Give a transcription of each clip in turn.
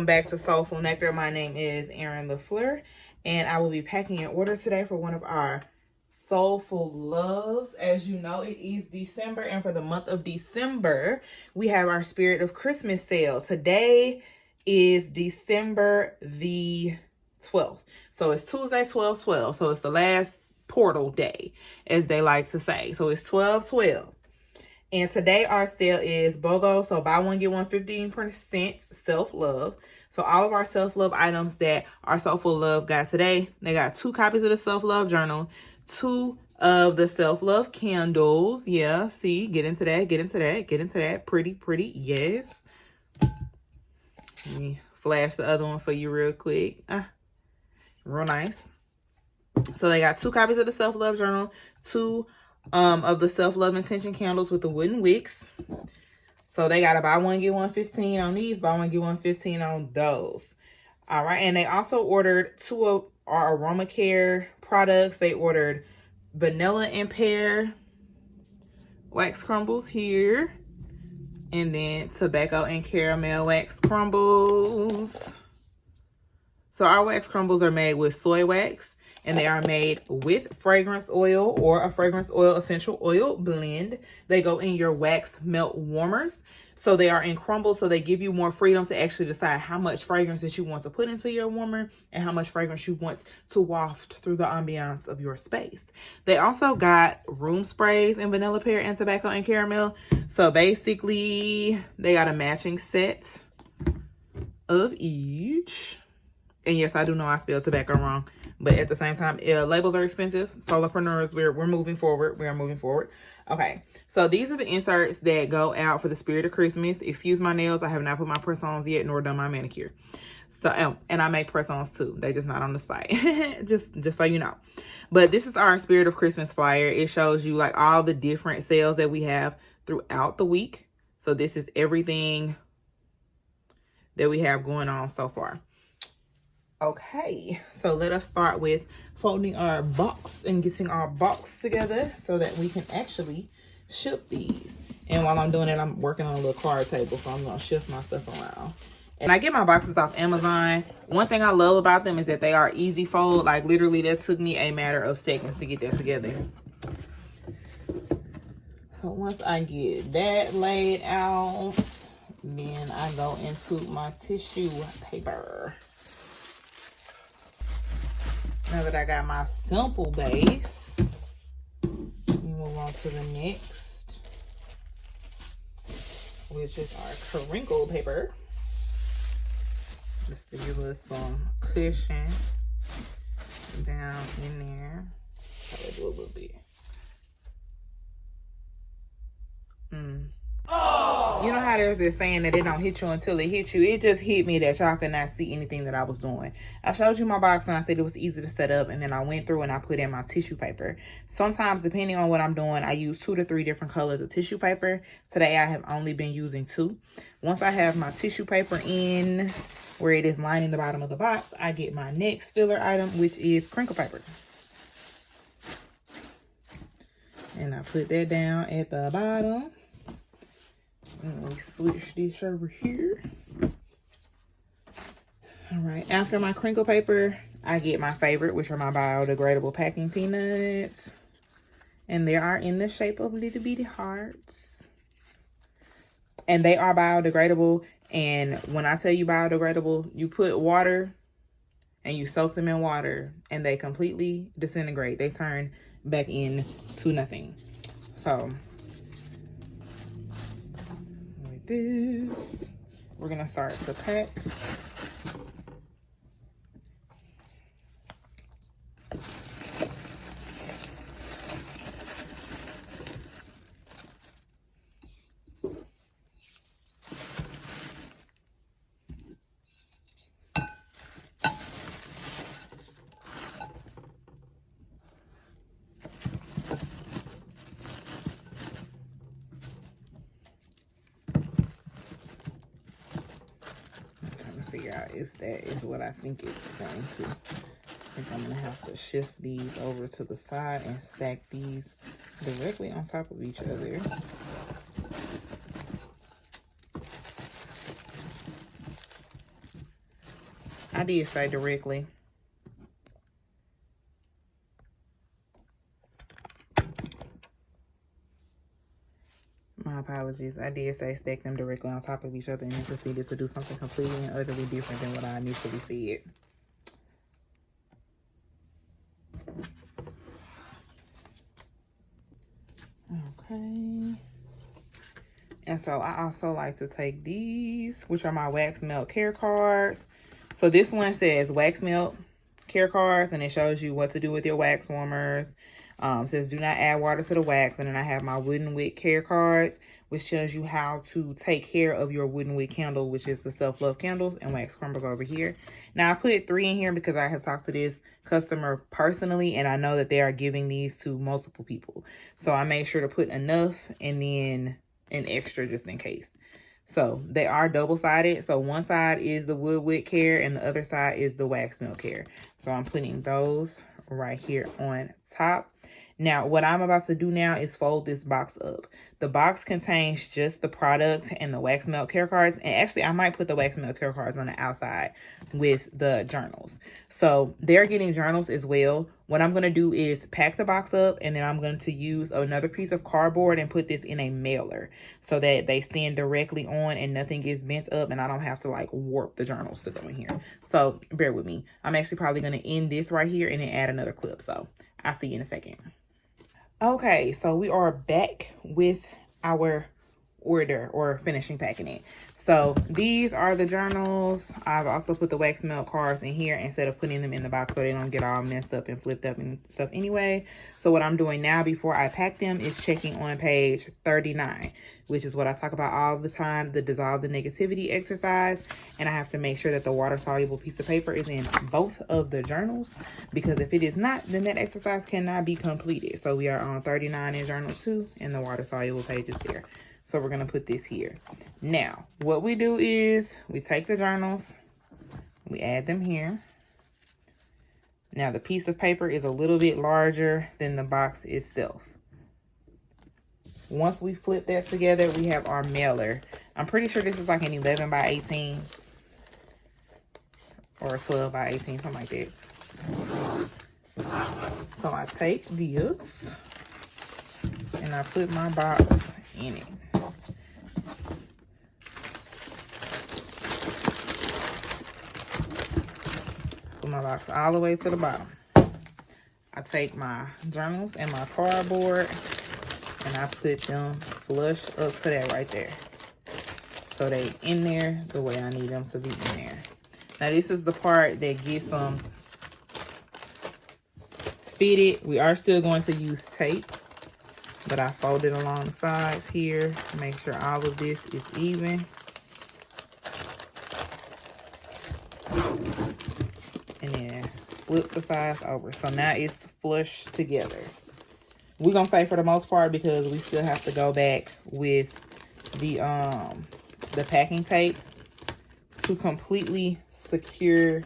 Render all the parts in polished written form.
back to Soulful Nectar. My name is Erin LaFleur, and I will be packing an order today for one of our Soulful Loves. As you know, it is December, and for the month of December, we have our Spirit of Christmas sale. Today is December the 12th. So it's Tuesday, 12/12. So it's the last portal day, as they like to say. So it's 12/12. And today our sale is BOGO. So buy one, get one 15% self-love. So all of our self-love items that our Soulful Love got today, they got 2 copies of the self-love journal, 2 of the self-love candles. Yeah, see, get into that, get into that, get into that. Pretty, pretty, yes. Let me flash the other one for you real quick. Real nice. So they got 2 copies of the self-love journal, 2 of the self-love intention candles with the wooden wicks. So they got a buy one get one 15 on these, buy one get one 15 on those. All right, and they also ordered 2 of our aroma care products. They ordered vanilla and pear wax crumbles here, and then tobacco and caramel wax crumbles. So our wax crumbles are made with soy wax, and they are made with fragrance oil or a fragrance oil essential oil blend. They go in your wax melt warmers. So they are in crumbles, so they give you more freedom to actually decide how much fragrance that you want to put into your warmer and how much fragrance you want to waft through the ambiance of your space. They also got room sprays in vanilla pear and tobacco and caramel. So basically, they got a matching set of each. And yes, I do know I spelled tobacco wrong, but at the same time, labels are expensive. Solopreneurs, we're moving forward. We are moving forward. Okay, so these are the inserts that go out for the Spirit of Christmas. Excuse my nails. I have not put my press-ons yet, nor done my manicure. So, and I make press-ons too. They just not on the site. just so you know. But this is our Spirit of Christmas flyer. It shows you like all the different sales that we have throughout the week. So this is everything that we have going on so far. Okay, so let us start with folding our box and getting our box together so that we can actually ship these. And while I'm doing it, I'm working on a little card table, so I'm going to shift my stuff around. And I get my boxes off Amazon. One thing I love about them is that they are easy fold. Like literally, that took me a matter of seconds to get that together. So once I get that laid out, then I go into my tissue paper. Now that I got my simple base, we move on to the next, which is our crinkle paper. Just to give us some cushion down in there. I'll do a little bit. You know how there's this saying that it don't hit you until it hits you? It just hit me that y'all could not see anything that I was doing. I showed you my box and I said it was easy to set up, and then I went through and I put in my tissue paper. Sometimes, depending on what I'm doing, I use 2 to 3 different colors of tissue paper. Today, I have only been using 2. Once I have my tissue paper in where it is lining the bottom of the box, I get my next filler item, which is crinkle paper. And I put that down at the bottom. And we switch this over here. All right, after my crinkle paper, I get my favorite, which are my biodegradable packing peanuts. And they are in the shape of little bitty hearts. And they are biodegradable. And when I tell you biodegradable, you put water and you soak them in water and they completely disintegrate. They turn back into nothing. So this, we're gonna start to pack. Figure out if that is what I think it's going to. I think I'm going to have to shift these over to the side and stack these directly on top of each other. I did say directly. My apologies. I did say stack them directly on top of each other and then proceeded to do something completely and utterly different than what I initially said. Okay. And so I also like to take these, which are my wax melt care cards. So this one says wax melt care cards, and it shows you what to do with your wax warmers. Says do not add water to the wax. And then I have my wooden wick care cards, which shows you how to take care of your wooden wick candle, which is the self-love candles, and wax crumbles over here. Now I put 3 in here because I have talked to this customer personally, and I know that they are giving these to multiple people. So I made sure to put enough and then an extra just in case. So they are double-sided. So one side is the wood wick care and the other side is the wax melt care. So I'm putting those right here on top. Now, what I'm about to do now is fold this box up. The box contains just the product and the wax melt care cards. And actually, I might put the wax melt care cards on the outside with the journals. So they're getting journals as well. What I'm going to do is pack the box up, and then I'm going to use another piece of cardboard and put this in a mailer so that they stand directly on and nothing gets bent up and I don't have to like warp the journals to go in here. So bear with me. I'm actually probably going to end this right here and then add another clip. So I'll see you in a second. Okay, so we are back with our order or finishing packing it. So these are the journals. I've also put the wax melt cards in here instead of putting them in the box so they don't get all messed up and flipped up and stuff anyway. So what I'm doing now before I pack them is checking on page 39, which is what I talk about all the time, the dissolve the negativity exercise. And I have to make sure that the water soluble piece of paper is in both of the journals, because if it is not, then that exercise cannot be completed. So we are on 39 in journal 2 and the water soluble page is there. So we're going to put this here. Now, what we do is we take the journals, we add them here. Now, the piece of paper is a little bit larger than the box itself. Once we flip that together, we have our mailer. I'm pretty sure this is like an 11 by 18 or a 12 by 18, something like that. So I take this and I put my box in it. Put my box all the way to the bottom. I take my journals and my cardboard and I put them flush up to that right there. So they in there the way I need them to be in there. Now this is the part that gets them fitted. We are still going to use tape, but I folded along the sides here to make sure all of this is even. And then flip the sides over. So now it's flush together. We're going to say for the most part because we still have to go back with the packing tape to completely secure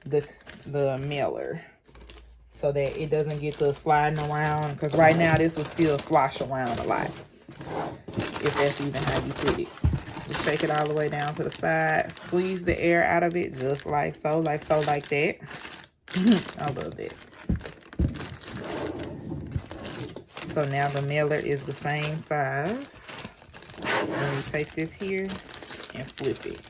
the mailer so that it doesn't get to sliding around, because right now this will still slosh around a lot if that's even how you put it. Just shake it all the way down to the side, squeeze the air out of it just like so, like that. I love that. So now the mailer is the same size. And we take this here and flip it.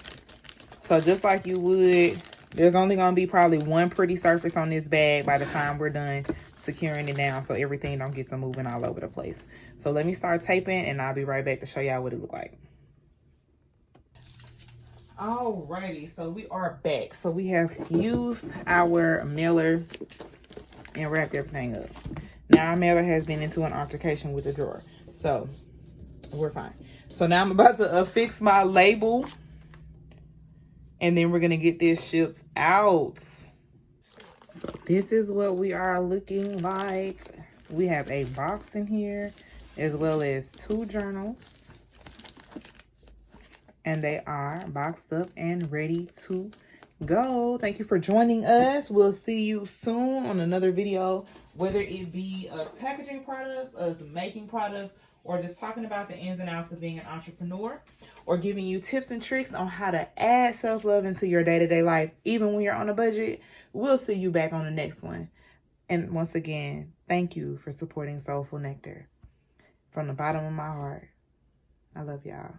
So just like you would, there's only going to be probably one pretty surface on this bag by the time we're done securing it down so everything don't get to moving all over the place. So let me start taping and I'll be right back to show y'all what it look like. Alrighty, so we are back. So we have used our mailer and wrapped everything up. Now our mailer has been into an altercation with the drawer, so we're fine. So now I'm about to affix my label, and then we're gonna get this shipped out. So this is what we are looking like. We have a box in here, as well as 2 journals. And they are boxed up and ready to go. Thank you for joining us. We'll see you soon on another video, whether it be us packaging products, us making products, or just talking about the ins and outs of being an entrepreneur, or giving you tips and tricks on how to add self-love into your day-to-day life, even when you're on a budget, we'll see you back on the next one. And once again, thank you for supporting Soulful Nectar. From the bottom of my heart, I love y'all.